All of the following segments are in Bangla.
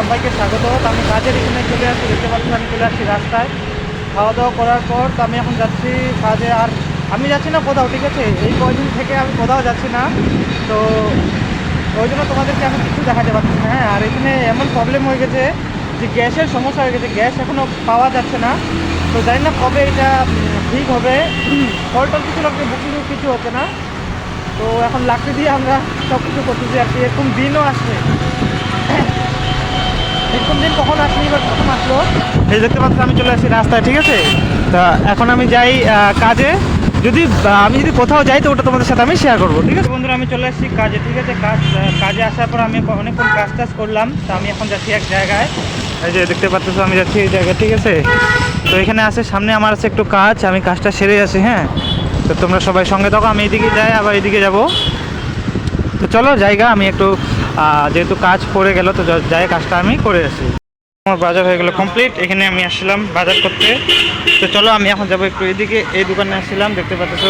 সবাইকে স্বাগত। তো আমি কাজের এখানে চলে আসছি, দেখতে পাচ্ছি আমি চলে আসছি রাস্তায় খাওয়া দাওয়া করার পর। তো আমি এখন যাচ্ছি কাজে, আর আমি যাচ্ছি না কোথাও, ঠিক আছে? এই কয়দিন থেকে আমি কোথাও যাচ্ছি না, তো ওই জন্য তোমাদেরকে আমি কিছু দেখাতে পারছি না। হ্যাঁ, আর এখানে এমন প্রবলেম হয়ে গেছে যে গ্যাসের সমস্যা হয়ে গেছে, গ্যাস এখনও পাওয়া যাচ্ছে না। তো জানি না কবে এটা ঠিক হবে। কল টল কিছু লোককে বুকিং কিছু হচ্ছে না, তো এখন লাকড়ি দিয়ে আমরা সব কিছু করতেছি আর কি। এরকম দিনও আসছে, এরকম দিন কখন আসলি বা কখন আসলো। এই দেখতে পাচ্ছি আমি চলে আসছি রাস্তায়, ঠিক আছে? তা এখন আমি যাই কাজে। যদি আমি যদি কোথাও যাই তো ওটা তোমাদের সাথে আমি শেয়ার করবো, ঠিক আছে বন্ধুরা? আমি চলে আসছি কাজে, ঠিক আছে? কাজে আসার পর আমি অনেকক্ষণ কাজ টাজ করলাম। তো আমি এখন যাচ্ছি এক জায়গায়, এই যে দেখতে পাচ্ছ আমি যাচ্ছি এই জায়গায়, ঠিক আছে? তো এখানে আছে সামনে আমার আছে একটু কাজ, আমি কাজটা সেরে আসি। হ্যাঁ, তো তোমরা সবাই সঙ্গে থাকো, আমি এদিকে যাই আবার এদিকে যাব। তো চলো জায়গা আমি একটু যেহেতু কাজ পড়ে গেল তো যাই কাজটা আমি করে আসি। আমার বাজার হয়ে গেল কমপ্লিট, এখানে আমি আসছিলাম বাজার করতে। তো চলো আমি এখন যাবো একটু এদিকে, এই দোকানে আসছিলাম দেখতে পাচ্ছ।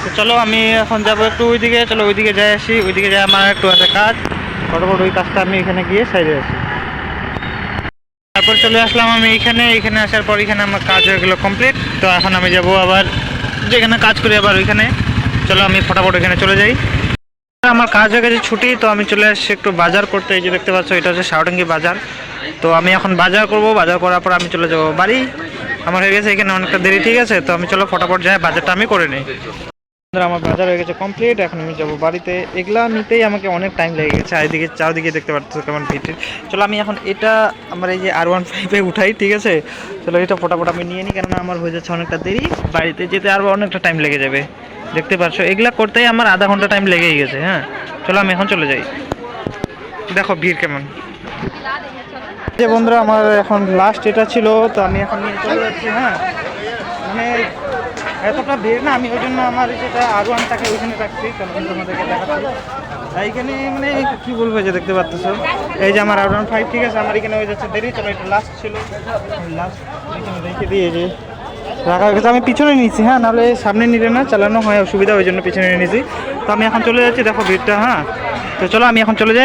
তো চলো আমি এখন যাবো একটু ওইদিকে, চলো ওইদিকে যাই আসি। ওইদিকে যাই আমার একটু আছে কাজ, ফটোফট ওই কাজটা আমি এখানে গিয়ে সাইডে আসি। তারপর চলে আসলাম আমি এখানে আসার পর এখানে আমার কাজ হয়ে গেলো কমপ্লিট। তো এখন আমি যাব আবার যেখানে কাজ করি আবার ওইখানে। চলো আমি ফটাফট এখানে চলে যাই। আমার কাজ হয়ে গেছে ছুটি, তো আমি চলে আসছি একটু বাজার করতে। এই যে দেখতে পাচ্ছ এটা হচ্ছে সাউটাঙ্গি বাজার। তো আমি এখন বাজার করব, বাজার করার পর আমি চলে যাব বাড়ি। আমার হয়ে গেছে এখানে অনেকটা দেরি, ঠিক আছে? তো আমি চলো ফটাফট যাই বাজারটা আমি করে নিই। আমার বাজার হয়ে গেছে কমপ্লিট, এখন আমি যাবো বাড়িতে। এগুলা নিতেই আমাকে অনেক টাইম লেগে গেছে, এদিকে চারদিকে দেখতে পাচ্ছ কেমন ভিড়। চলো আমি এখন এটা আমার এই যে R15 উঠাই, ঠিক আছে? চলো এটা ফটাফট আমি নিয়ে নিই, কেননা আমার হয়ে যাচ্ছে অনেকটা দেরি, বাড়িতে যেতে আরও অনেকটা টাইম লেগে যাবে। দেখতে পাচ্ছ এগুলা করতেই আমার আধা ঘন্টা টাইম লেগেই গেছে। হ্যাঁ, চলো আমি এখন চলে যাই। দেখো ভিড় কেমন। যে বন্ধুরা আমার এখন লাস্ট এটা ছিল, তো আমি এখন নিয়ে চলে যাচ্ছি। হ্যাঁ, মানে এতটা ভিড় না, আমি ওই জন্য আমার যেটা R1টাকে ওইখানে রাখছি। চলো আমি তোমাদেরকে দেখাচ্ছি। এইখানে মানে কী বলবো, যে দেখতে পাচ্ছ এই যে আমার R15, ঠিক আছে? আমার এখানে হয়ে যাচ্ছে দেরি। চলো এটা লাস্ট ছিল, লাস্ট এখানে রেখে দিয়ে যে রাখা হয়ে গেছে। আমি পিছনে নিয়েছি, হ্যাঁ, নাহলে সামনে নিলে না চালানো হয় অসুবিধা, ওই জন্য পিছনে নিয়ে নিয়েছি। তো আমি এখন চলে যাচ্ছি, দেখো ভিড়টা। হ্যাঁ, তো চলো আমি এখন চলে যাই।